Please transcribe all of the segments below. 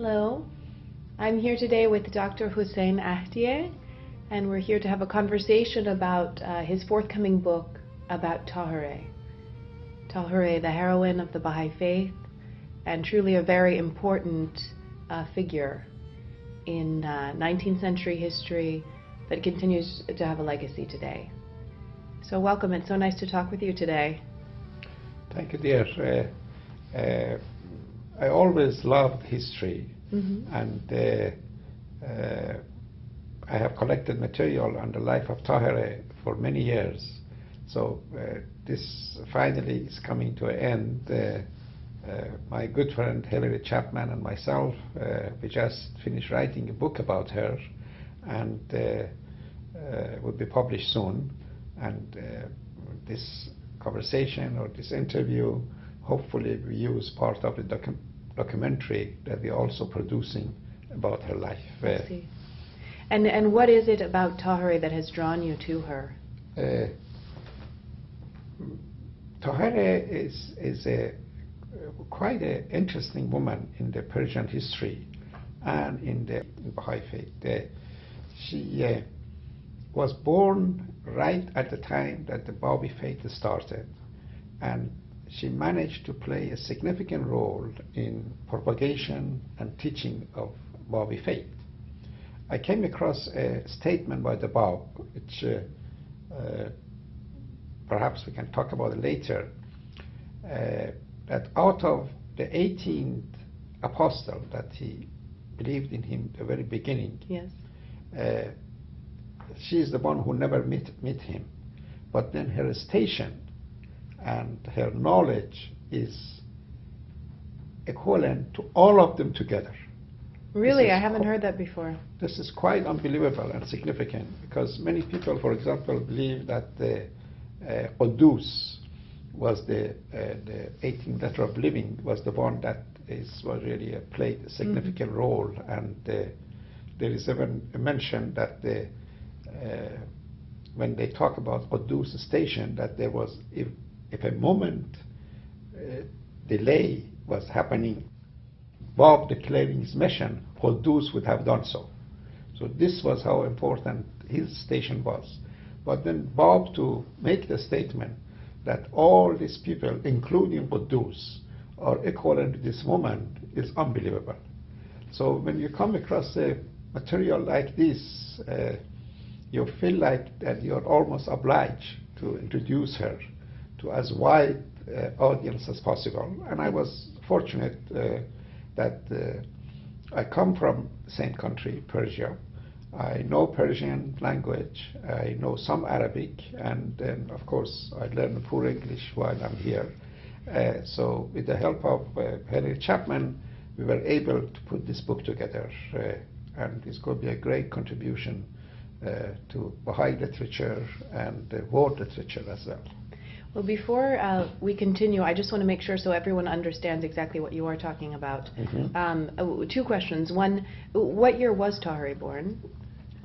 Hello, I'm here today with Dr. Hussein Ahdieh, and we're here to have a conversation about his forthcoming book about Táhirih. Táhirih, the heroine of the Baha'i faith, and truly a very important figure in 19th century history that continues to have a legacy today. So welcome, it's so nice to talk with you today. Thank you, dear. I always loved history, and I have collected material on the life of Táhirih for many years. So this finally is coming to an end. My good friend Hilary Chapman and myself, we just finished writing a book about her, and will be published soon. And this conversation or this interview, hopefully we use part of the documentary that we're also producing about her life. I see. And what is it about Táhirih that has drawn you to her? Táhirih is quite an interesting woman in the Persian history and in the Baha'i faith. She was born right at the time that the Baha'i faith started, and she managed to play a significant role in propagation and teaching of Baha'i faith. I came across a statement by the Bab, which perhaps we can talk about it later, that out of the 18th apostle that he believed in him at the very beginning, Yes. She is the one who never met him, but then her station and her knowledge is equivalent to all of them together. Really? I haven't heard that before. This is quite unbelievable and significant, because many people, for example, believe that the Quddus was the 18th letter of living, was the one that was really played a significant role, and there is even a mention that when they talk about Quddus station, that there was, if a moment delay was happening, Bab declaring his mission, Quddus would have done so. So this was how important his station was. But then Bab to make the statement that all these people, including Quddus, are equivalent to this woman is unbelievable. So when you come across a material like this, you feel like that you're almost obliged to introduce her to as wide audience as possible. And I was fortunate that I come from the same country, Persia. I know Persian language, I know some Arabic, and then of course I learned poor English while I'm here. So with the help of Hilary Chapman, we were able to put this book together, and it's going to be a great contribution to Baha'i literature and world literature as well. Well, before we continue, I just want to make sure so everyone understands exactly what you are talking about. Two questions. One, what year was Táhirih born?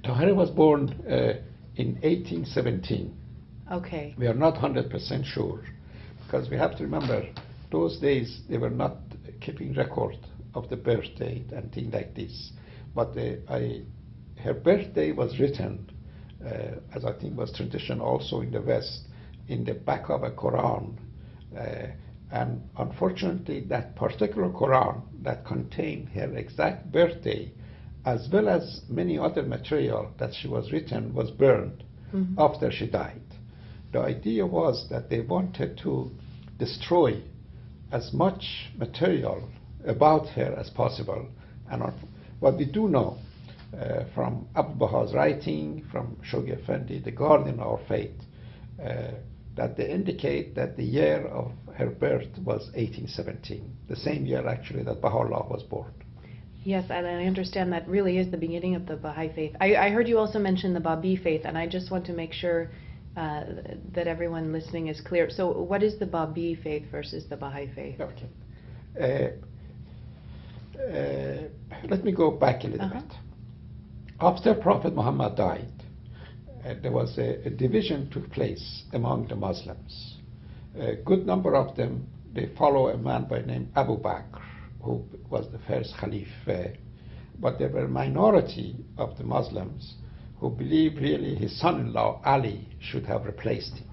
Táhirih was born in 1817. Okay. We are not 100% sure, because we have to remember, those days they were not keeping record of the birth date and things like this. But her birthday was written, as I think was tradition also in the West, in the back of a Quran. And unfortunately, that particular Quran that contained her exact birthday, as well as many other material that she was written, was burned after she died. The idea was that they wanted to destroy as much material about her as possible. And what we do know from Abu Baha's writing, from Shoghi Effendi, the guardian of our faith, that they indicate that the year of her birth was 1817, the same year actually that Bahá'u'lláh was born. Yes, and I understand that really is the beginning of the Baha'i faith. I heard you also mention the Babi faith, and I just want to make sure that everyone listening is clear. So what is the Babi faith versus the Baha'i faith? Okay. Let me go back a little bit. After Prophet Muhammad died, there was a division took place among the Muslims. A good number of them, they follow a man by name Abu Bakr, who was the first Khalif, but there were a minority of the Muslims who believed really his son-in-law Ali should have replaced him.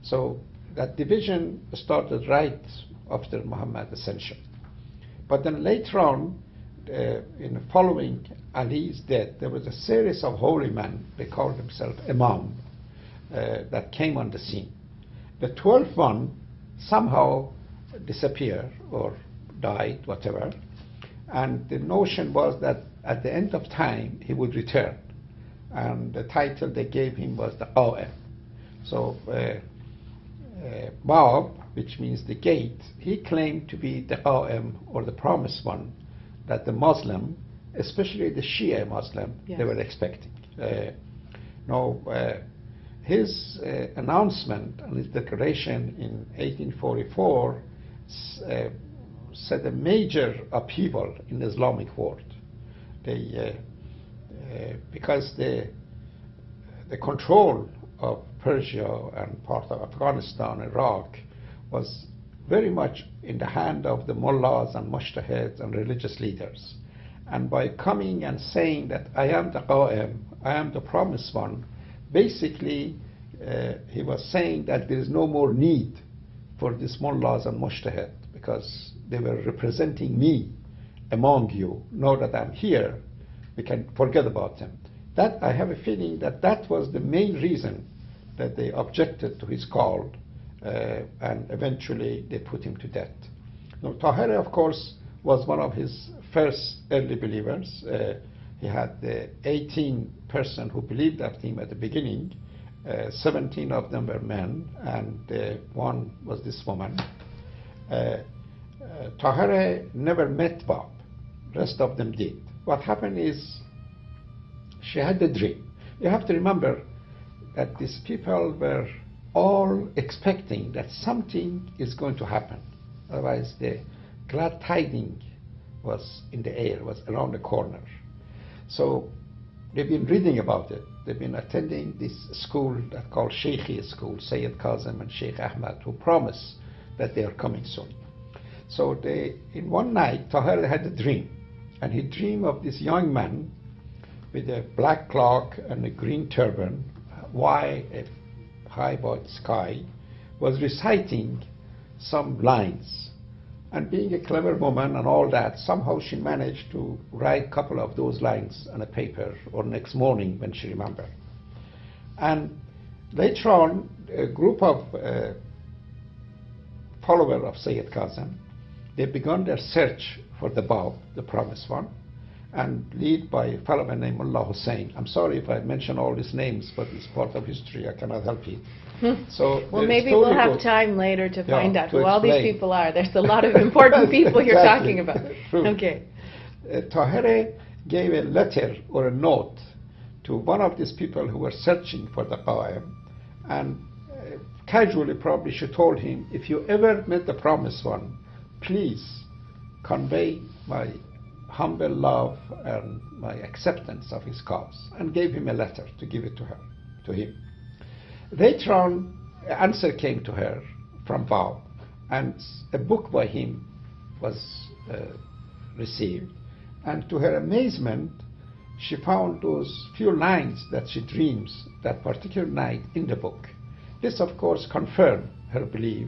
So that division started right after Muhammad's ascension. But then later on, in following Ali's death, there was a series of holy men, they called themselves Imam, that came on the scene. The 12th one somehow disappeared or died, whatever, and the notion was that at the end of time he would return, and the title they gave him was the Qa'im. So Bab, which means the gate, he claimed to be the Qa'im, or the promised one, that the Muslim, especially the Shia Muslim, yes, they were expecting. His announcement and his declaration in 1844 set a major upheaval in the Islamic world. Because the control of Persia and part of Afghanistan, Iraq, was very much in the hand of the mullahs and mujtahids and religious leaders. And by coming and saying that I am the Qa'im, I am the promised one, basically he was saying that there is no more need for these mullahs and mujtahid, because they were representing me among you. Now that I'm here, we can forget about them. That, I have a feeling that that was the main reason that they objected to his call, and eventually they put him to death. Now, Tahirih, of course, was one of his first early believers. He had 18 persons who believed at him at the beginning. 17 of them were men, and one was this woman. Tahirih never met Bab. Rest of them did. What happened is she had a dream. You have to remember that these people were all expecting that something is going to happen. Otherwise, the glad tidings was in the air, was around the corner. So they've been reading about it. They've been attending this school that called Sheikhi school, Sayyid Kazim and Sheikh Ahmad, who promise that they are coming soon. So in one night, Tahirih had a dream, and he dreamed of this young man with a black cloak and a green turban, high above the sky, was reciting some lines. And being a clever woman and all that, somehow she managed to write a couple of those lines on a paper, or next morning when she remembered. And later on, a group of followers of Sayyid Kazim, they began their search for the Bab, the promised one, and led by a fellow named Mullah Hussein. I'm sorry if I mention all these names, but it's part of history, I cannot help it. So well, maybe we'll have time later to find out who all these people are. There's a lot of important people you're talking about. Okay. Tahirih gave a letter or a note to one of these people who were searching for the Qa'im, and casually probably she told him, if you ever met the promised one, please convey my humble love and my acceptance of his cause, and gave him a letter to give it to him. Later on, an answer came to her from Bab, and a book by him was received. And to her amazement, she found those few lines that she dreams that particular night in the book. This, of course, confirmed her belief.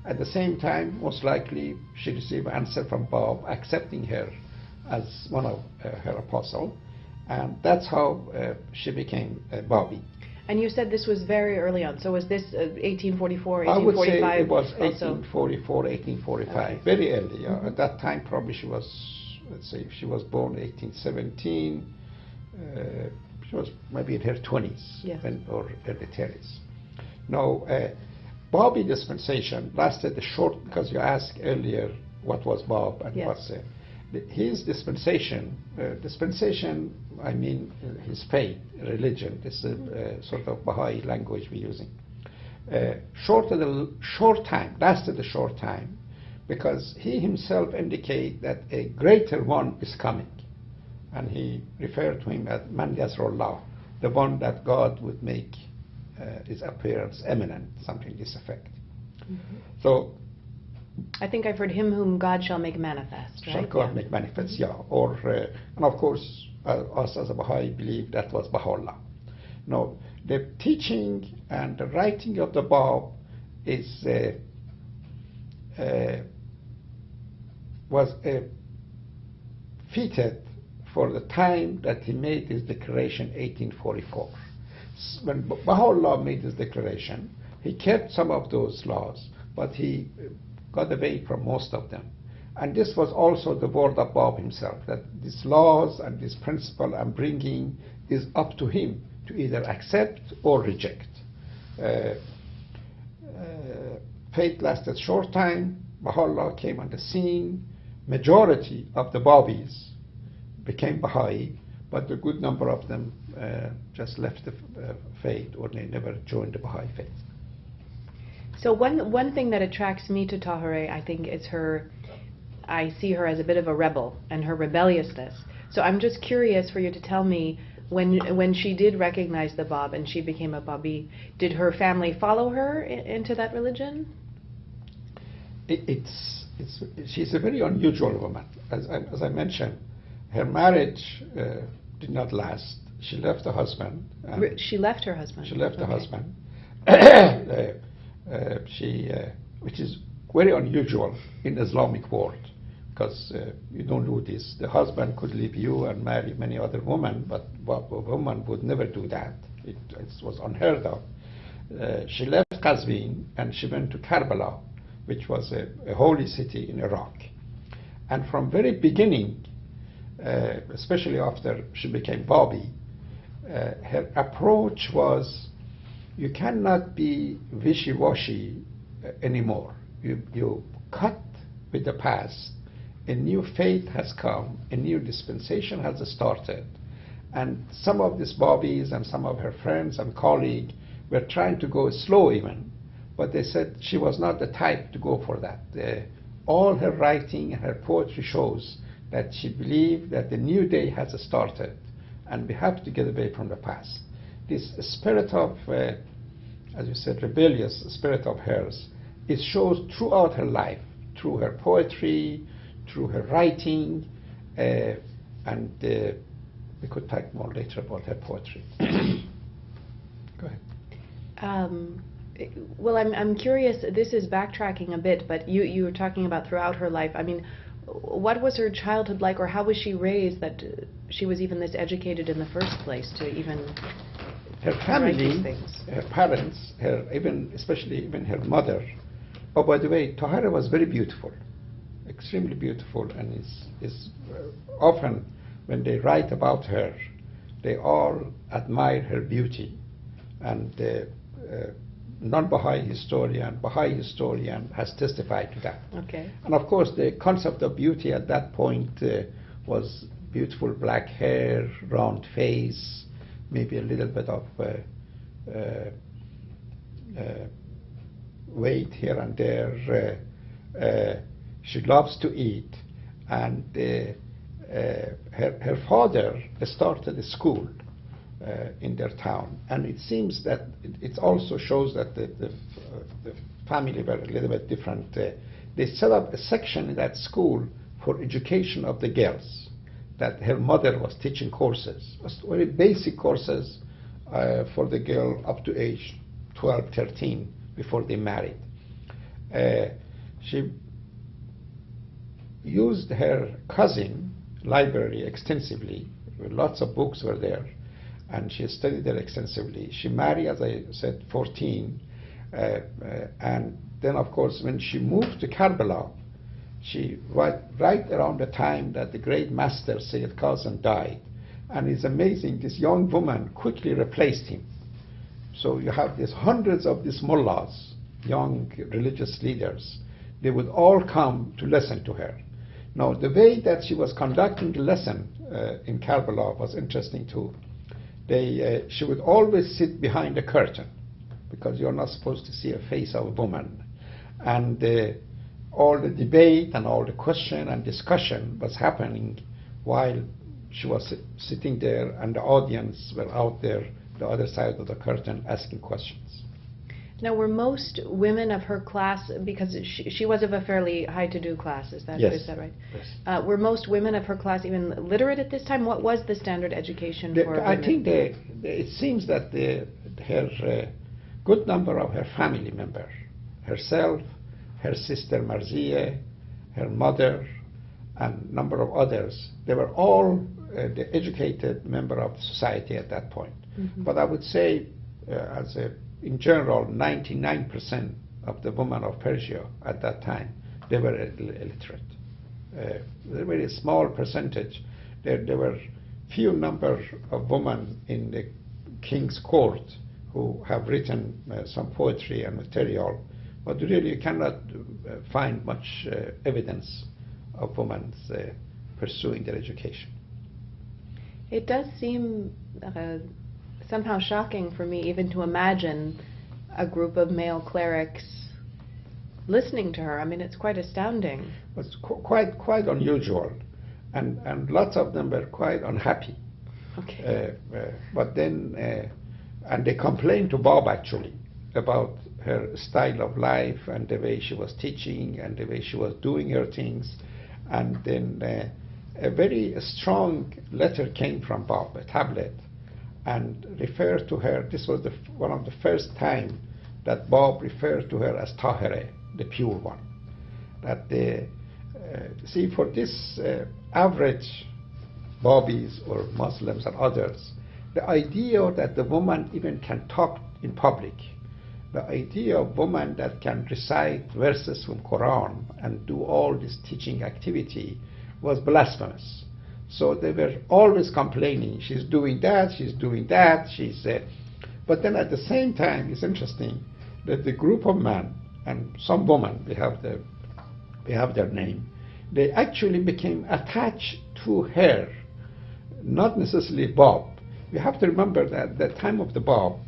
At the same time, most likely, she received an answer from Bab accepting her as one of her apostles, and that's how she became Babi. And you said this was very early on, so was this 1844, 1845? I would say it was also? 1844, 1845, okay, very early. At that time, probably she was, let's say, if she was born 1817, she was maybe in her 20s, yes, or early 30s. Now, Babi dispensation lasted a short, because you asked earlier what was Bab and yes, what's his dispensation. Dispensation, I mean his faith, religion. This is a sort of Baha'i language we're using. Lasted a short time, because he himself indicated that a greater one is coming, and he referred to him as Man Yazrullah, the one that God would make his appearance eminent, something to this effect. Mm-hmm. So I think I've heard him whom God shall make manifest, right? Shall God make manifest, yeah. Or, and of course, us as a Baha'i believe that was Bahá'u'lláh. Now, the teaching and the writing of the Bab is was fitted for the time that he made his declaration, 1844. When Baha'u'lláh made his declaration, he kept some of those laws, but he got away from most of them. And this was also the word of Bab himself, that these laws and this principle I'm bringing is up to him to either accept or reject. Faith lasted short time. Baha'u'lláh came on the scene. Majority of the Babis became Baha'i, but a good number of them just left the faith, or they never joined the Baha'i faith. So one thing that attracts me to Táhirih, I think, is I see her as a bit of a rebel and her rebelliousness. So I'm just curious for you to tell me, when she did recognize the Bab and she became a Babi, did her family follow her into that religion? She's a very unusual woman. As I mentioned, her marriage did not last. She left the husband. She left her husband? She left the husband. Which is very unusual in the Islamic world, because you don't do this. The husband could leave you and marry many other women, but a woman would never do that. It was unheard of. She left Qazvin and she went to Karbala, which was a holy city in Iraq. And from very beginning, especially after she became Babi, her approach was, you cannot be wishy-washy anymore. You cut with the past. A new faith has come, a new dispensation has started. And some of these Babis and some of her friends and colleagues were trying to go slow even, but they said she was not the type to go for that. All her writing and her poetry shows that she believed that the new day has started and we have to get away from the past. This spirit of, as you said, rebellious spirit of hers, it shows throughout her life, through her poetry, through her writing, and we could talk more later about her poetry. Go ahead. Well, I'm curious, this is backtracking a bit, but you were talking about throughout her life. I mean, what was her childhood like, or how was she raised that she was even this educated in the first place to even her family, write these things? Her parents, especially her mother. Oh, by the way, Táhirih was very beautiful, extremely beautiful, and is often when they write about her, they all admire her beauty, and non-Baha'i historian, Baha'i historian has testified to that. Okay. And of course, the concept of beauty at that point was beautiful black hair, round face, maybe a little bit of weight here and there. She loves to eat, and her father started a school in their town, and it seems that it also shows that the family were a little bit different. They set up a section in that school for education of the girls, that her mother was teaching courses, very basic courses for the girl up to age 12, 13, before they married. She used her cousin library extensively. Lots of books were there, and she studied there extensively. She married, as I said, 14, and then of course when she moved to Karbala, she right around the time that the great master Sayyid Kazim died, and it's amazing, this young woman quickly replaced him. So you have these hundreds of these mullahs, young religious leaders. They would all come to listen to her. Now, the way that she was conducting the lesson in Karbala was interesting too. She would always sit behind a curtain, because you're not supposed to see a face of a woman. And all the debate and all the question and discussion was happening while she was sitting there, and the audience were out there, the other side of the curtain, asking questions. Now, were most women of her class, because she was of a fairly high-to-do class, is that right? Yes. Were most women of her class even literate at this time? What was the standard education for women? I think it seems that her good number of her family members, herself, her sister Marzieh, her mother, and number of others, they were all the educated member of society at that point. Mm-hmm. But I would say, in general, 99% of the women of Persia at that time, they were illiterate. A very small percentage. There were few number of women in the king's court who have written some poetry and material, but really you cannot find much evidence of women pursuing their education. It does seem somehow shocking for me even to imagine a group of male clerics listening to her. I mean, it's quite astounding. It's quite unusual, and lots of them were quite unhappy. Okay. But then, and they complained to Bob actually about her style of life and the way she was teaching and the way she was doing her things. And then a very strong letter came from Bob, a tablet, and referred to her. This was one of the first time that Bob referred to her as Tahireh, the Pure One. That see, for this average Babis or Muslims and others, the idea that the woman even can talk in public, the idea of woman that can recite verses from Quran and do all this teaching activity was blasphemous. So they were always complaining, she's doing that, she's doing that, but then at the same time, it's interesting that the group of men and some women, they have their name, they actually became attached to her, not necessarily Bob. We have to remember that at the time of the Bob,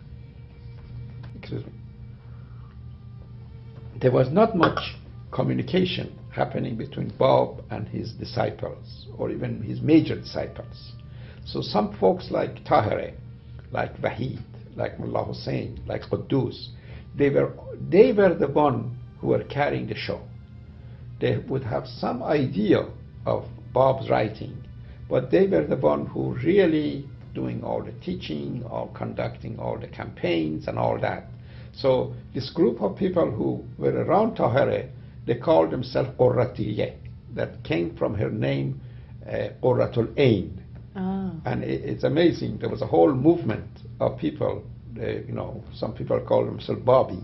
there was not much communication happening between Bob and his disciples, or even his major disciples. So some folks like Tahireh, like Wahid, like Mullah Hussein, like Quddus, they were the one who were carrying the show. They would have some idea of Bob's writing, but they were the one who really doing all the teaching, or conducting all the campaigns and all that. So this group of people who were around Tahireh, they called themselves Qurratiyeh, that came from her name Qurratul Ain. Oh. And it's amazing, there was a whole movement of people, some people call themselves Babi.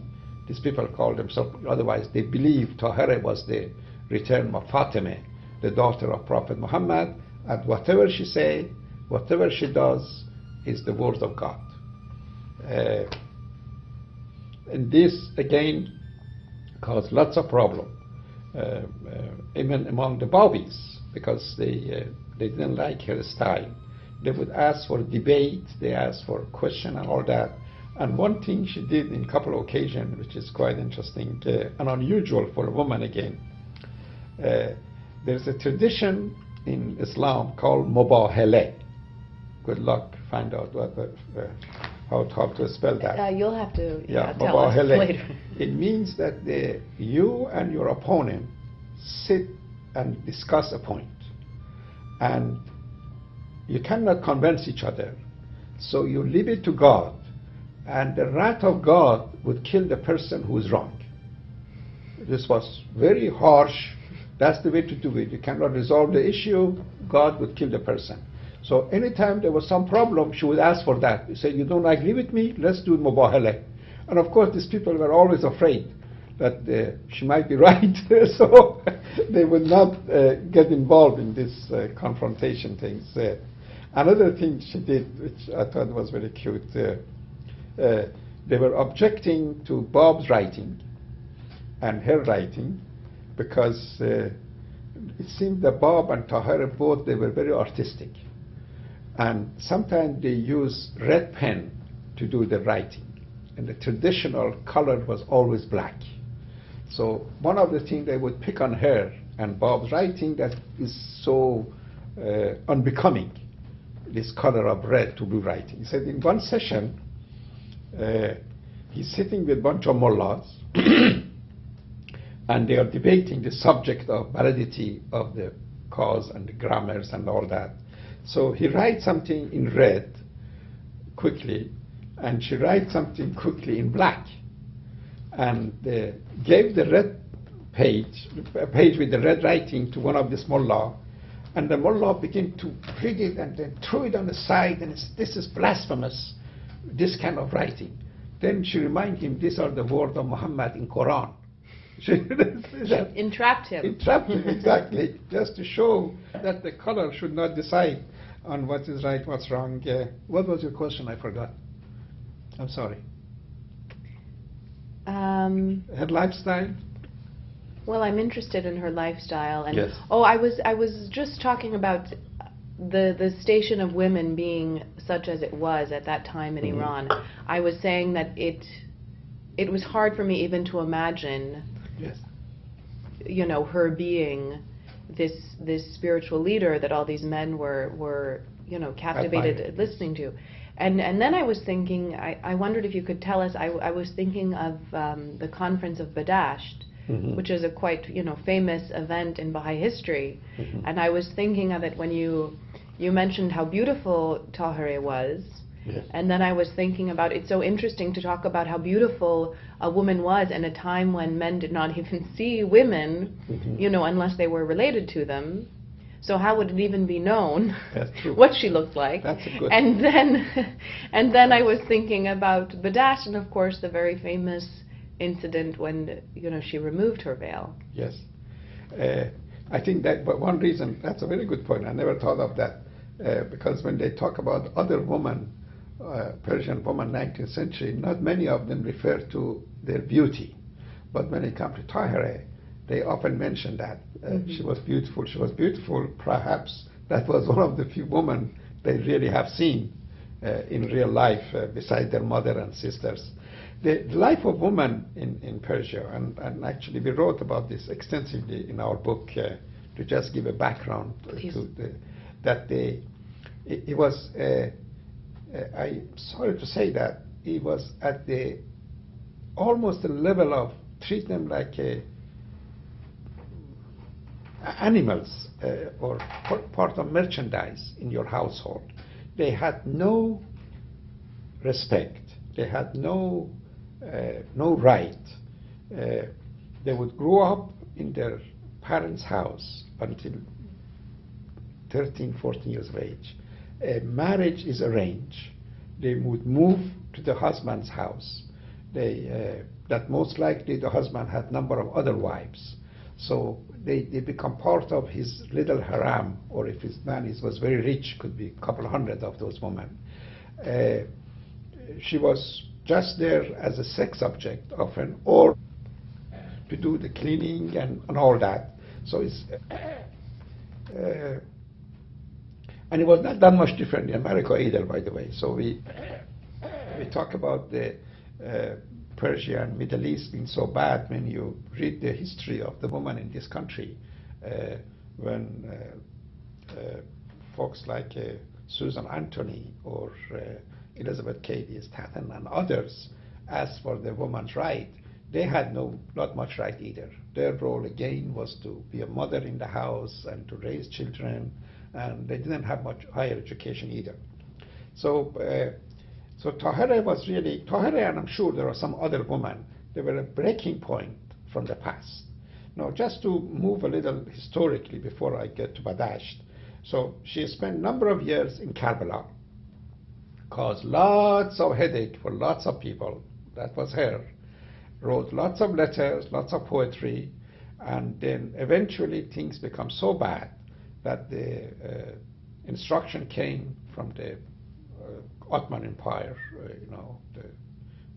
These people called themselves, otherwise they believed Tahireh was the return of Fatima, the daughter of Prophet Muhammad, and whatever she say, whatever she does is the word of God. And this again caused lots of problem, even among the Babis, because they didn't like her style. They would ask for debate, they asked for question and all that. And one thing she did in a couple of occasions, which is quite interesting and unusual for a woman again, there's a tradition in Islam called mubahalah. Good luck, find out how to spell that. You'll have to tell us later. It means that you and your opponent sit and discuss a point, and you cannot convince each other, so you leave it to God, and the wrath of God would kill the person who is wrong. This was very harsh. That's the way to do it. You cannot resolve the issue, God would kill the person. So anytime there was some problem, she would ask for that. You say, you don't agree with me? Let's do mubahalah. And of course, these people were always afraid that she might be right, so they would not get involved in this confrontation things. Another thing she did, which I thought was very cute, they were objecting to Bob's writing and her writing, because it seemed that Bob and Tahireh both, they were very artistic. And sometimes they use red pen to do the writing. And the traditional color was always black. So one of the things they would pick on her and Bob's writing that is so unbecoming, this color of red to blue writing. He said in one session, he's sitting with a bunch of mullahs, and they are debating the subject of validity of the cause and the grammars and all that. So he writes something in red quickly, and she writes something quickly in black, and gave the red page, a page with the red writing, to one of this mullah, and the mullah began to read it and then threw it on the side, and this is blasphemous, this kind of writing. Then she reminded him, these are the words of Muhammad in Quran. She entrapped him. Entrapped him, exactly, just to show that the color should not decide on what is right, what's wrong. What was your question? I forgot. I'm sorry. Her lifestyle? Well, I'm interested in her lifestyle, and yes. Oh, I was just talking about the station of women being such as it was at that time in Iran. I was saying that it was hard for me even to imagine, yes, you know, her being this spiritual leader that all these men were you know, captivated listening to. And then I was thinking, I wondered if you could tell us, I was thinking of the conference of Badasht, which is a quite, you know, famous event in Baha'i history. And I was thinking of it when you mentioned how beautiful Táhirih was. Yes. And then I was thinking about, it's so interesting to talk about how beautiful a woman was in a time when men did not even see women, you know, unless they were related to them. So how would it even be known what she looked like? That's a good and then I was thinking about Badasht, and of course the very famous incident when, you know, she removed her veil. Yes. I think that, but one reason, that's a very good point, I never thought of that, because when they talk about other women, Persian women 19th century, not many of them refer to their beauty. But when it comes to Táhirih, they often mention that she was beautiful. She was beautiful, perhaps that was one of the few women they really have seen in real life, besides their mother and sisters. The life of women in Persia, and actually we wrote about this extensively in our book, to just give a background to it was, I'm sorry to say that, it was at the almost the level of treat them like animals or part of merchandise in your household. They had no respect. They had no right. They would grow up in their parents' house until 13, 14 years of age. Marriage is arranged. They would move to the husband's house. That most likely the husband had a number of other wives. So they become part of his little harem, or if his man was very rich, could be a couple hundred of those women. She was just there as a sex object often, or to do the cleaning and all that. So it's and it was not that much different in America either, by the way. So we talk about the Persia and Middle East being so bad. When you read the history of the woman in this country, when folks like Susan Anthony or Elizabeth Cady Stanton and others asked for the woman's right, they had not much right either. Their role again was to be a mother in the house and to raise children, and they didn't have much higher education either. So Táhirih was really, Táhirih, and I'm sure there are some other women, they were a breaking point from the past. Now, just to move a little historically before I get to Badasht. So she spent a number of years in Karbala, caused lots of headache for lots of people. That was her. Wrote lots of letters, lots of poetry, and then eventually things become so bad that the instruction came from the Ottoman Empire,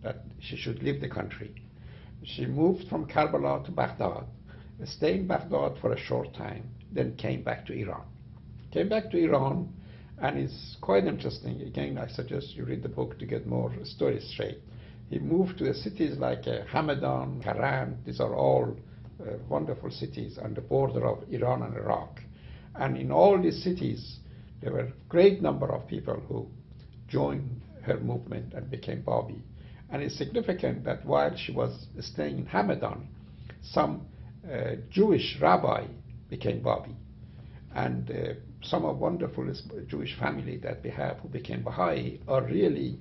that she should leave the country. She moved from Karbala to Baghdad, stayed in Baghdad for a short time, then came back to Iran. Came back to Iran, and it's quite interesting. Again, I suggest you read the book to get more stories straight. He moved to the cities like Hamadan, Haran. These are all wonderful cities on the border of Iran and Iraq. And in all these cities, there were a great number of people who joined her movement and became Babi. And it's significant that while she was staying in Hamadan, some Jewish rabbi became Babi. And some of wonderful Jewish family that we have who became Baha'i are really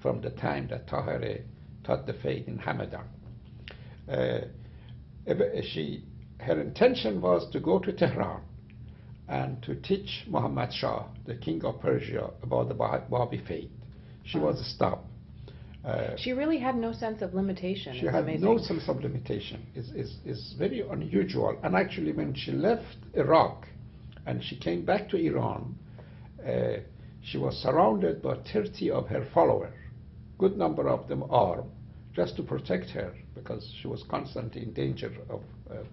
from the time that Tahirih taught the faith in Hamadan. Her intention was to go to Tehran and to teach Muhammad Shah, the king of Persia, about the Baha'i faith. She was stopped. She really had no sense of limitation. She had no sense of limitation. It's very unusual. And actually, when she left Iraq and she came back to Iran, she was surrounded by 30 of her followers. Good number of them armed, just to protect her, because she was constantly in danger of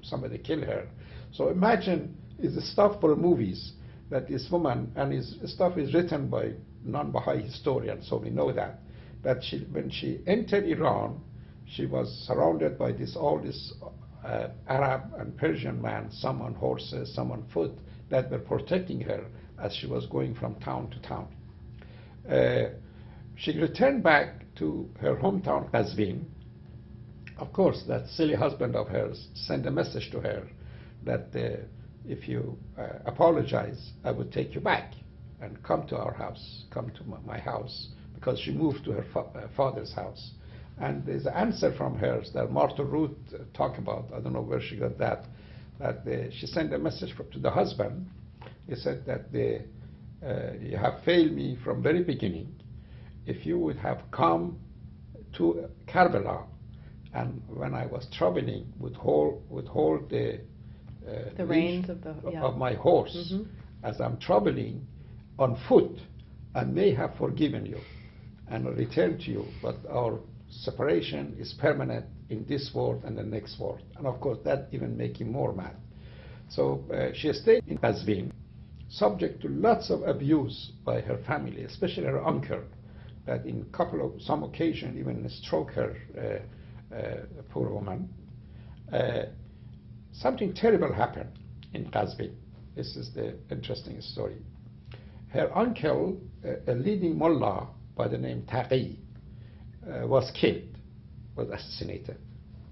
somebody kill her. So imagine, it's the stuff for movies, that this woman, and his stuff is written by non-Baha'i historians, so we know that when she entered Iran, she was surrounded by all this Arab and Persian men, some on horses, some on foot, that were protecting her as she was going from town to town. She returned back to her hometown, Qazvin. Of course, that silly husband of hers sent a message to her that if you apologize, I would take you back and come to our house, come to my house, because she moved to her father's house. And there's an answer from hers that Martin Ruth talked about. I don't know where she got that. She sent a message to the husband. He said that you have failed me from very beginning. If you would have come to Karbala, and when I was traveling, would hold the reins of my horse as I'm traveling on foot, I may have forgiven you and returned to you, but our separation is permanent in this world and the next world. And of course, that even makes him more mad. So she stayed in Qazvin, subject to lots of abuse by her family, especially her uncle, that in some occasion even struck her, poor woman. Something terrible happened in Qazvin. This is the interesting story. Her uncle, a leading mullah by the name Táhirih, was killed, was assassinated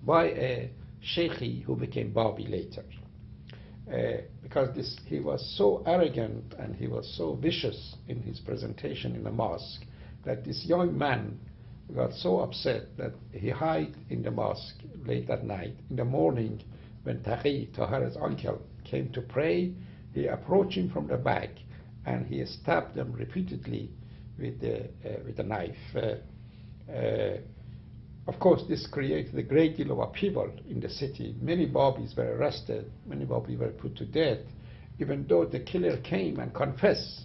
by a sheikhi who became Babi later. Because he was so arrogant and he was so vicious in his presentation in the mosque that this young man got so upset that he hid in the mosque late at night. In the morning, when Tahirih's uncle, came to pray, he approached him from the back and he stabbed them repeatedly with a knife. Of course, this created a great deal of upheaval in the city. Many Babis were arrested, many Babis were put to death, even though the killer came and confessed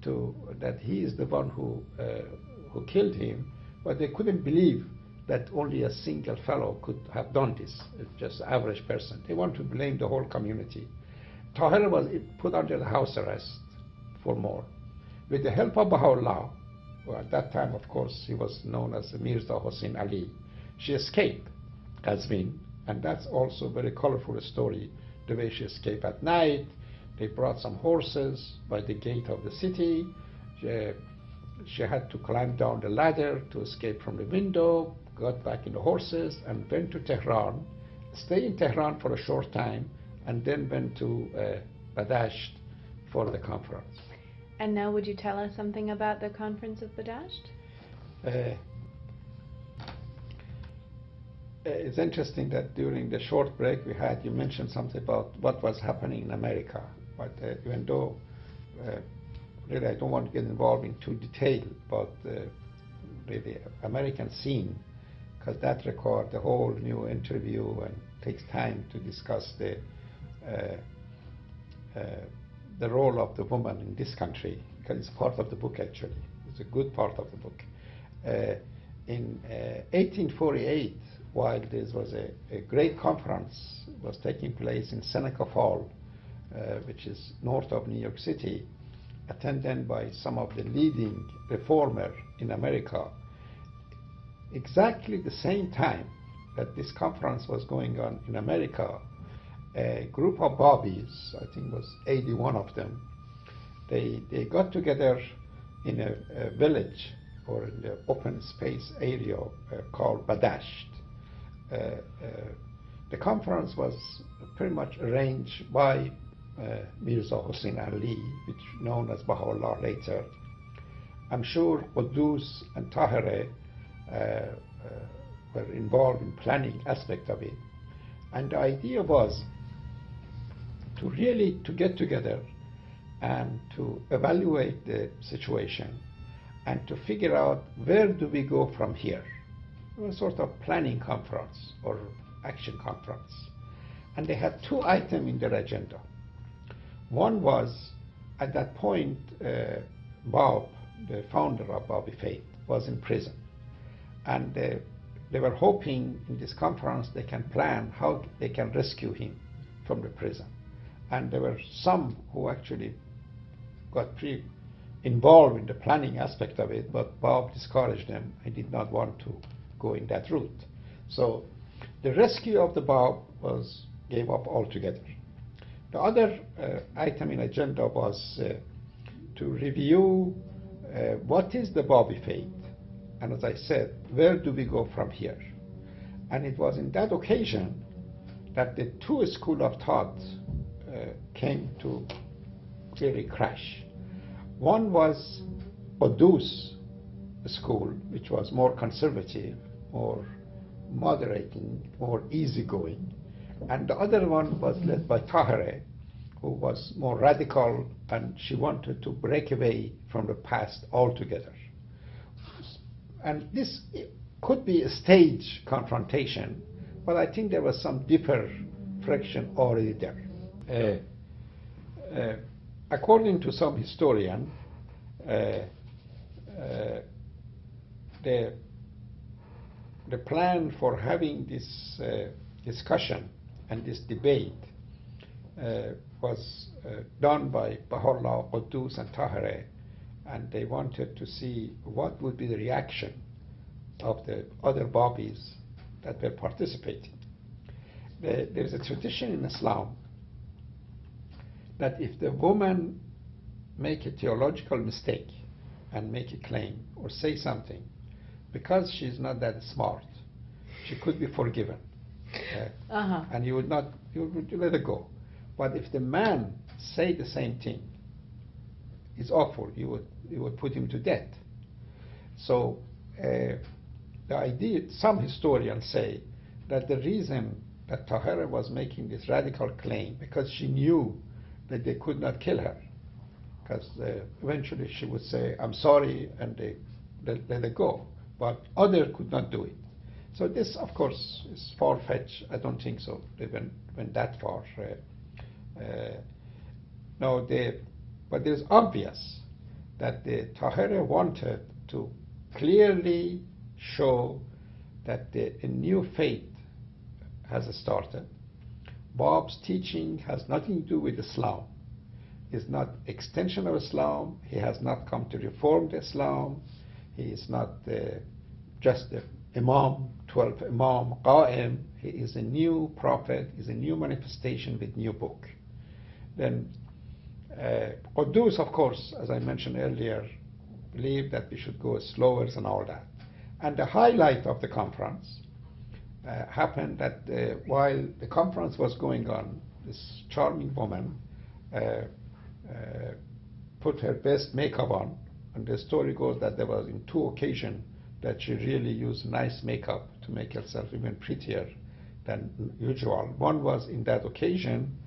that he is the one who killed him, but they couldn't believe that only a single fellow could have done this, just an average person. They want to blame the whole community. Tahirih was put under the house arrest for more. With the help of Bahá'u'lláh, well, at that time, of course, he was known as Mirza Hussein Ahdieh, she escaped Qazvin, and that's also a very colorful story, the way she escaped at night. They brought some horses by the gate of the city. She had to climb down the ladder to escape from the window, got back in the horses, and went to Tehran, stayed in Tehran for a short time, and then went to Badasht for the conference. And now would you tell us something about the conference of Badasht? It's interesting that during the short break we had, you mentioned something about what was happening in America. But even though really I don't want to get involved in too detail about the American scene, because that requires a whole new interview and takes time to discuss the role of the woman in this country, because it's part of the book actually. It's a good part of the book. In 1848, while there was a great conference was taking place in Seneca Falls, which is north of New York City, attended by some of the leading reformers in America, exactly the same time that this conference was going on in America, a group of Babis, I think it was 81 of them, they got together in a village or in the open space area called Badasht. The conference was pretty much arranged by Mirza Hussein Ahdieh, which known as Bahá'u'lláh later. I'm sure Quddus and Táhirih were involved in planning aspect of it. And the idea was to really to get together and to evaluate the situation and to figure out where do we go from here. It was a sort of planning conference or action conference. And they had two items in their agenda. One was, at that point, Bob, the founder of Baha'i Faith, was in prison. And they were hoping in this conference they can plan how they can rescue him from the prison. And there were some who actually got pretty involved in the planning aspect of it, but Bob discouraged them. He did not want to go in that route. So the rescue of the Bob was gave up altogether. The other item in agenda was to review what is the Baha'i faith, and as I said, where do we go from here? And it was in that occasion that the two schools of thought came to clearly crash. One was Quddus school, which was more conservative, more moderating, more easygoing, and the other one was led by Táhirih, who was more radical, and she wanted to break away from the past altogether. And this could be a stage confrontation, but I think there was some deeper friction already there. According to some historian, the plan for having this discussion and this debate was done by Bahá'u'lláh, Quddus, and Táhirih, and they wanted to see what would be the reaction of the other Babis that were participating. There is a tradition in Islam that if the woman make a theological mistake and make a claim or say something, because she's not that smart, she could be forgiven. And you would let her go. But if the man say the same thing, it's awful. You would put him to death. So the idea, some historians say that the reason that Táhirih was making this radical claim, because she knew that they could not kill her, because eventually she would say, I'm sorry, and they let her go. But others could not do it. So this, of course, is far-fetched. I don't think so. They went that far. But it's obvious that the Táhirih wanted to clearly show that a new faith has started. Bob's teaching has nothing to do with Islam. It's not extension of Islam. He has not come to reform Islam. He is not just the Imam, 12 Imam, Qa'im. He is a new prophet, is a new manifestation with new book. Then Quddus, of course, as I mentioned earlier, believed that we should go slower and all that. And the highlight of the conference happened that while the conference was going on, this charming woman put her best makeup on, and the story goes that there was in two occasions that she really used nice makeup to make herself even prettier than usual. One was in that occasion,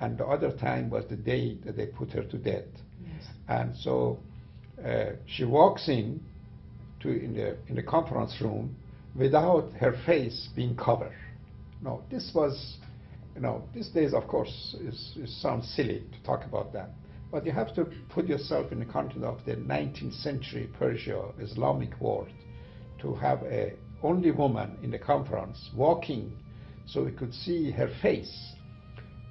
and the other time was the day that they put her to death. Yes. And so she walks in the conference room without her face being covered. No, this was, these days, of course, it sounds silly to talk about that. But you have to put yourself in the context of the 19th century Persia, Islamic world, to have a only woman in the conference walking so we could see her face.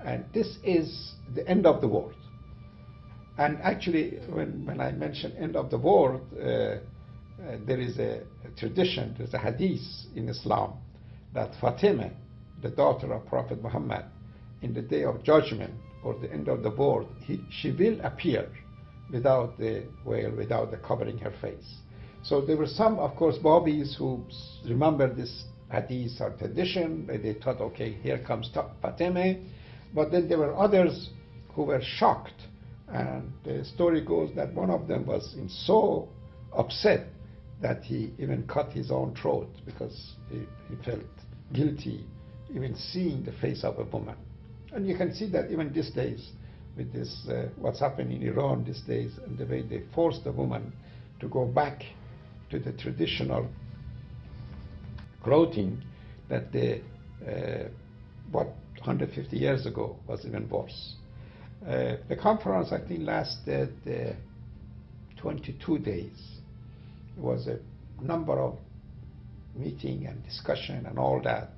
And this is the end of the world. And actually, when I mention end of the world, there is a tradition, there's a hadith in Islam that Fatima, the daughter of Prophet Muhammad, in the day of judgment or the end of the world, she will appear without the veil, without the covering her face. So there were some, of course, Babis who remember this hadith or tradition. They thought, okay, here comes Fatima. But then there were others who were shocked. And the story goes that one of them was so upset that he even cut his own throat because he felt guilty even seeing the face of a woman. And you can see that even these days with this, what's happening in Iran these days, and the way they force the woman to go back to the traditional clothing that they, what 150 years ago was even worse. The conference, I think, lasted 22 days. It was a number of meeting and discussion and all that.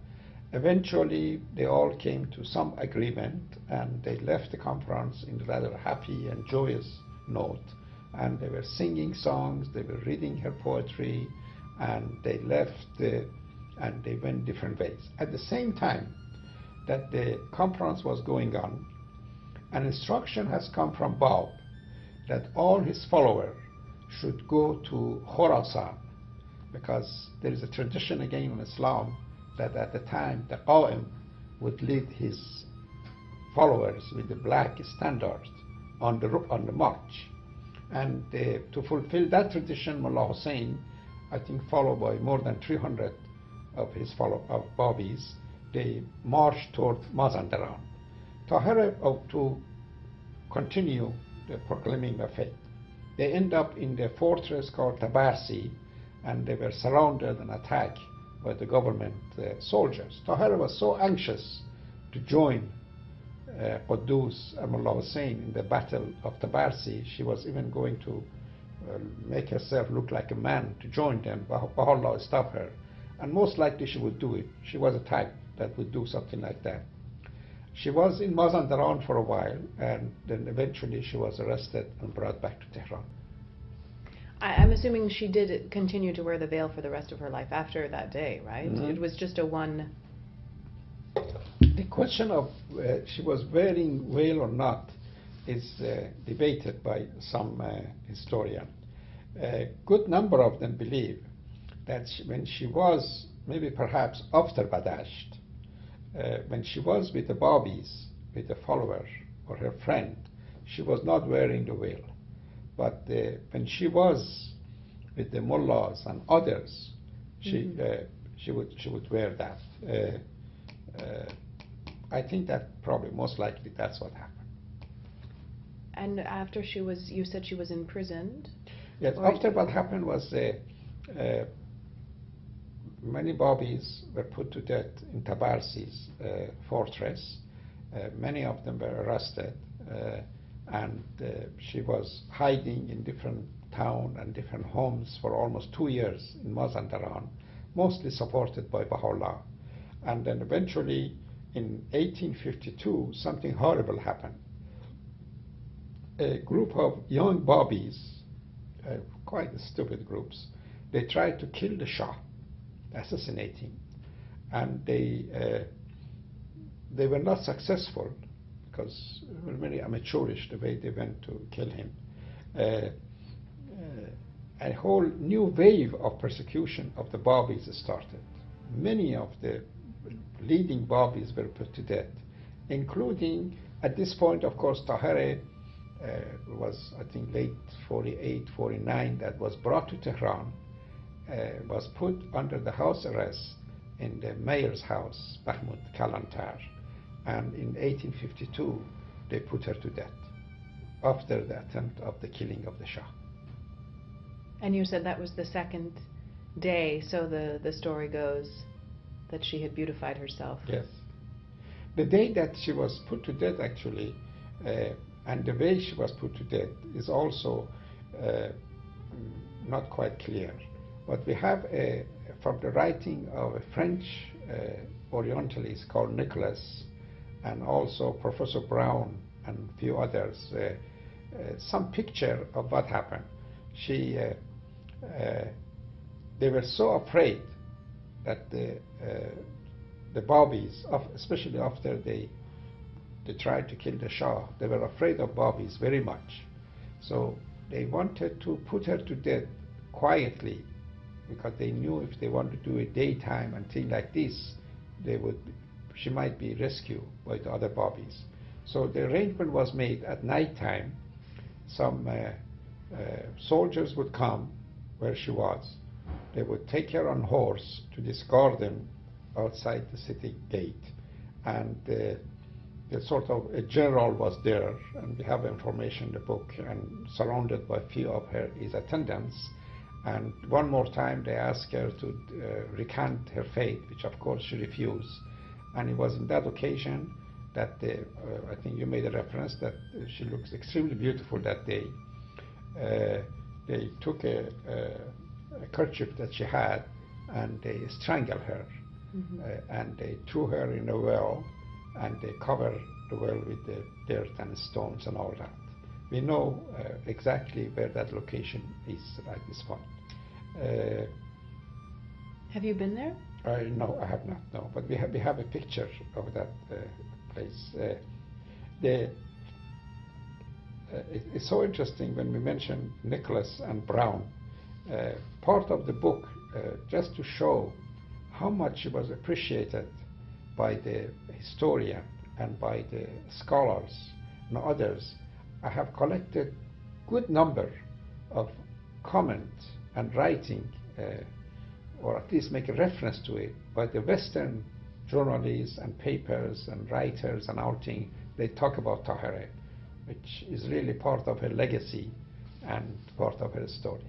Eventually, they all came to some agreement, and they left the conference in a rather happy and joyous note. And they were singing songs, they were reading her poetry, and they left and they went different ways. At the same time that the conference was going on, an instruction has come from Bab that all his followers should go to Khorasan, because there is a tradition again in Islam that at the time the Qa'im would lead his followers with the black standard on the march. And to fulfill that tradition, Mullah Hussein, I think followed by more than 300 of his Babis, they marched toward Mazandaran. Tahirih to continue the proclaiming of faith. They end up in the fortress called Tabarsi, and they were surrounded and attacked by the government soldiers. Tahirih was so anxious to join Quddus and Mullah Hussein in the battle of Tabarsi, she was even going to make herself look like a man to join them. Baha'u'lláh stopped her, and most likely she would do it. She was a type that would do something like that. She was in Mazandaran for a while, and then eventually she was arrested and brought back to Tehran. I'm assuming she did continue to wear the veil for the rest of her life after that day, right? Mm-hmm. It was just a one... The question of she was wearing veil or not is debated by some historians. A good number of them believe that when she was, maybe perhaps after Badasht, when she was with the Babis, with the follower or her friend, she was not wearing the veil. But when she was with the mullahs and others, she would wear that. I think that probably most likely that's what happened. And after she was, you said she was imprisoned? Yes, after what happened was many Babis were put to death in Tabarsi's fortress. Many of them were arrested, and she was hiding in different towns and different homes for almost 2 years in Mazandaran, mostly supported by Baha'u'lláh. And then eventually, in 1852, something horrible happened. A group of young Babis, quite stupid groups, they tried to kill the Shah, assassinate him, and they were not successful because they were very amateurish the way they went to kill him. A whole new wave of persecution of the Babis started. Many of the leading Babis were put to death, including, at this point, of course, Tahirih was, I think, late 48, 49, that was brought to Tehran, was put under the house arrest in the mayor's house, Mahmud Kalantar, and in 1852 they put her to death after the attempt of the killing of the Shah. And you said that was the second day, so the story goes that she had beautified herself. Yes. The day that she was put to death, actually, and the way she was put to death is also not quite clear. But we have, from the writing of a French Orientalist called Nicholas, and also Professor Brown and a few others, some picture of what happened. They were so afraid that the Babis, especially after they tried to kill the Shah, they were afraid of Babis very much. So they wanted to put her to death quietly, because they knew if they wanted to do it daytime and things like this, she might be rescued by the other Babis. So the arrangement was made at night time. Some soldiers would come where she was. They would take her on horse to this garden outside the city gate, and the sort of a general was there, and we have information in the book, and surrounded by a few of his attendants. And one more time they asked her to recant her faith, which of course she refused. And it was in that occasion that I think you made a reference that she looks extremely beautiful that day. They took a kerchief that she had and they strangled her. And they threw her in a well, and they covered the well with the dirt and stones and all that. We know exactly where that location is at this point. Have you been there? No, I have not. No, but we have a picture of that place. It's so interesting when we mention Nicholas and Brown. Part of the book, just to show how much it was appreciated by the historian and by the scholars and others. I have collected good number of comments and writing, or at least make a reference to it, by the Western journalists and papers and writers and outing. They talk about Tahirih, which is really part of her legacy and part of her story.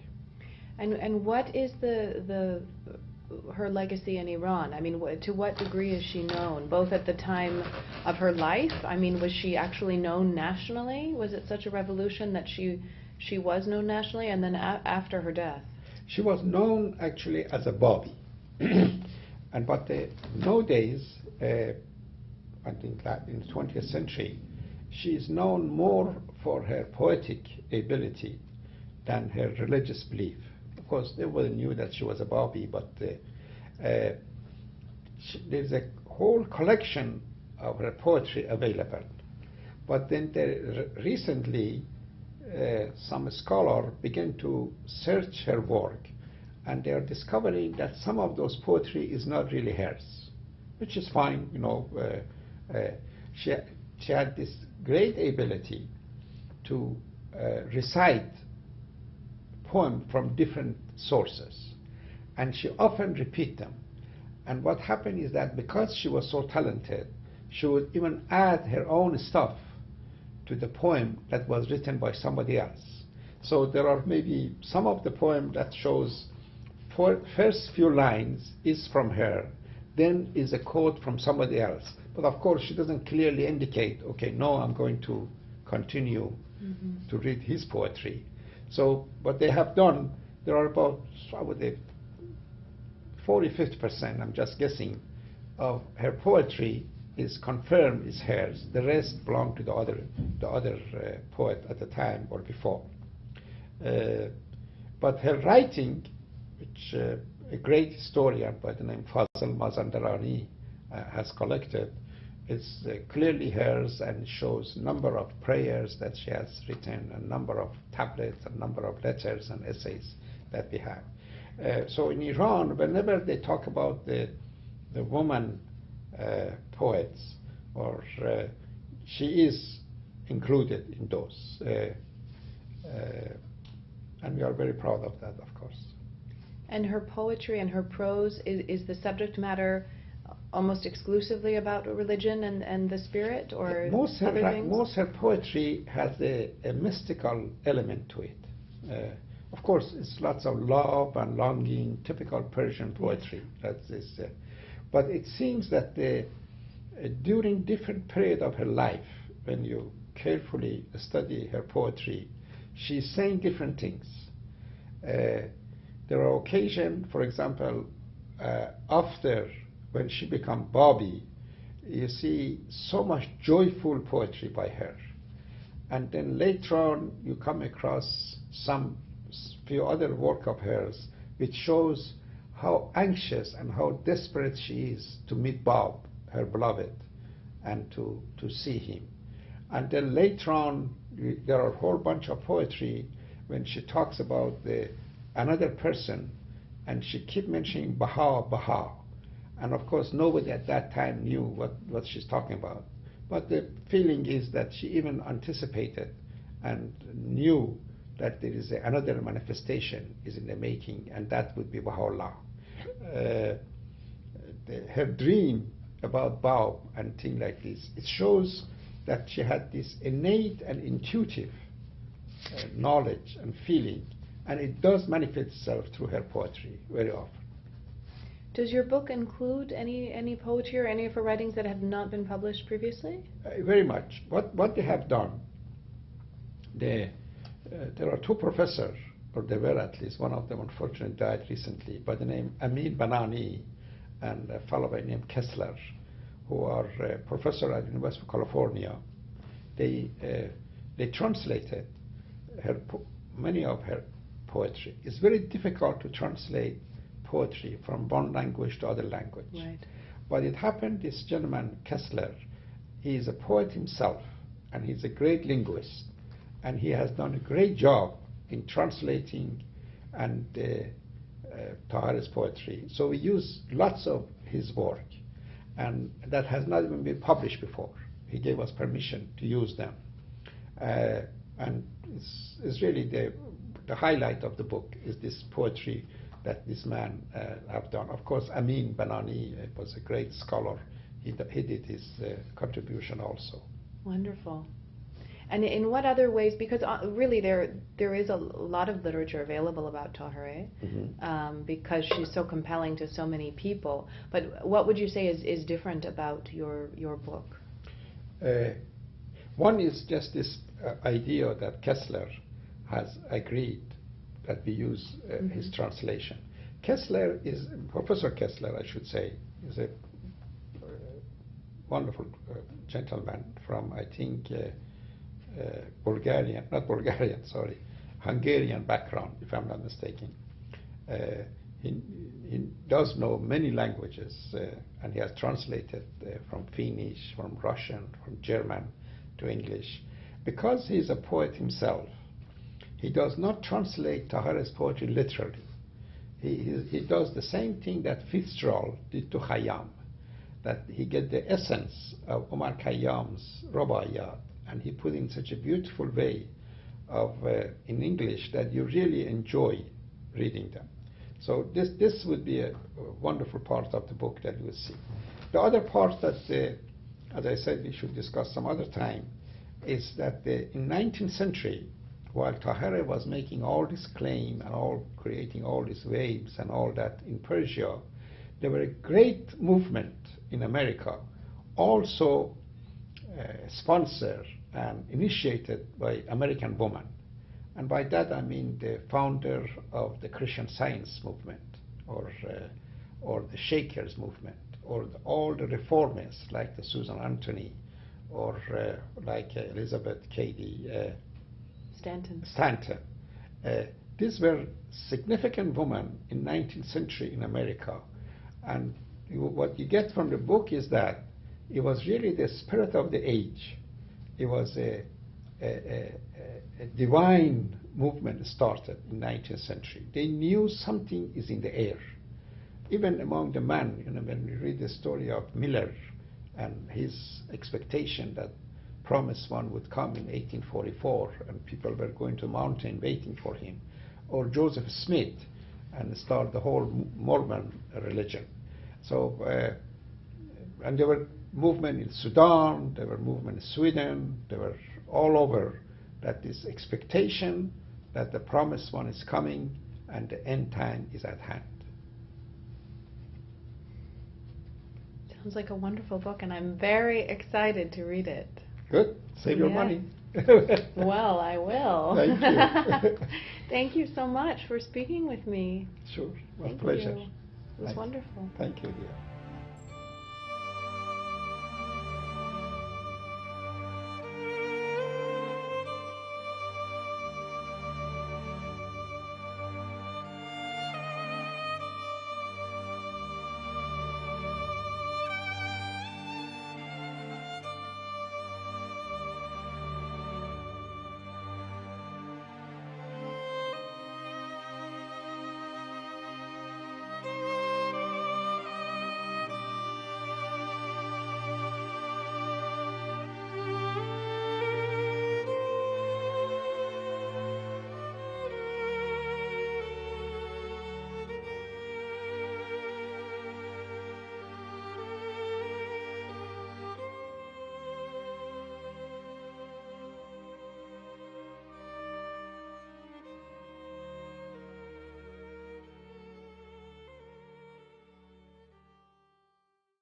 And what is her legacy in Iran? I mean, to what degree is she known, both at the time of her life? I mean, was she actually known nationally? Was it such a revolution that she was known nationally, and then after her death? She was known actually as a Babi. But nowadays, I think that in the 20th century, she is known more for her poetic ability than her religious belief. Of course, everybody knew that she was a Babi, but there's a whole collection of her poetry available. But then recently, some scholars began to search her work, and they are discovering that some of those poetry is not really hers, which is fine. You know, she had this great ability to recite poems from different sources, and she often repeat them. And what happened is that because she was so talented, she would even add her own stuff to the poem that was written by somebody else. So there are maybe some of the poem that shows first few lines is from her, then is a quote from somebody else. But of course she doesn't clearly indicate, okay, no, I'm going to continue to read his poetry. So what they have done, there are about, I would say, 40–50%, I'm just guessing, of her poetry is confirmed is hers. The rest belong to the other poet at the time or before. But her writing, which a great historian by the name Fazl Mazandarani has collected, is clearly hers, and shows a number of prayers that she has written, a number of tablets, a number of letters and essays that we have. So in Iran, whenever they talk about the woman poets, or she is included in those, and we are very proud of that, of course. And her poetry and her prose, is the subject matter almost exclusively about religion and the spirit, or most other things? Most her poetry has a mystical element to it. Of course, it's lots of love and longing, typical Persian poetry. Yes. But it seems that during different period of her life, when you carefully study her poetry, she's saying different things. There are occasions, for example, after when she became Babi, you see so much joyful poetry by her. And then later on, you come across some few other work of hers, which shows how anxious and how desperate she is to meet Bab, her beloved, and to see him. And then later on, there are a whole bunch of poetry when she talks about the another person, and she kept mentioning Baha. And of course, nobody at that time knew what she's talking about. But the feeling is that she even anticipated and knew that there is another manifestation is in the making, and that would be Bahá'u'lláh. Her dream about Bab and things like this, it shows that she had this innate and intuitive knowledge and feeling, and it does manifest itself through her poetry very often. Does your book include any poetry or any of her writings that have not been published previously? Very much. What they have done, there are two professors, or there were at least, one of them unfortunately died recently, by the name Amin Banani and a fellow by the name Kessler, who are professor at the University of California. They translated many of her poetry. It's very difficult to translate poetry from one language to other language. Right. But it happened, this gentleman Kessler, he is a poet himself, and he's a great linguist, and he has done a great job in translating and Tahirih's poetry. So we use lots of his work, and that has not even been published before. He gave us permission to use them. And it's really the highlight of the book is this poetry that this man have done. Of course, Amin Banani was a great scholar. He did his contribution also. Wonderful. And in what other ways, because really there is a lot of literature available about Táhirih, because she's so compelling to so many people, but what would you say is different about your book? One is just this idea that Kessler has agreed that we use his translation. Kessler is, Professor Kessler I should say, is a wonderful gentleman from, I think, Hungarian background, if I'm not mistaken. He does know many languages, and he has translated from Finnish, from Russian, from German to English. Because he's a poet himself, he does not translate Tahirih's poetry literally. He does the same thing that Fitzgerald did to Khayyam, that he get the essence of Omar Khayyam's Rubaiyat, and he put in such a beautiful way of in English that you really enjoy reading them. So this would be a wonderful part of the book that you will see. The other part that, as I said, we should discuss some other time, is that in 19th century, while Táhirih was making all this claim and creating all these waves and all that in Persia, there were a great movement in America, also sponsored and initiated by American women. And by that I mean the founder of the Christian Science movement, or the Shakers movement, or all the reformers like the Susan Anthony, or like Elizabeth Cady Stanton. These were significant women in 19th century in America. And what you get from the book is that it was really the spirit of the age. It was a divine movement started in 19th century. They knew something is in the air. Even among the men, when we read the story of Miller and his expectation that promised one would come in 1844 and people were going to the mountain waiting for him, or Joseph Smith and start the whole Mormon religion. So, and there were movement in Sudan, there were movement in Sweden, there were all over, that this expectation that the promised one is coming and the end time is at hand. Sounds like a wonderful book, and I'm very excited to read it. Good. Save your money. Well, I will. Thank you. Thank you so much for speaking with me. Sure. It was a Thank pleasure. you. It was wonderful. Thank you, dear.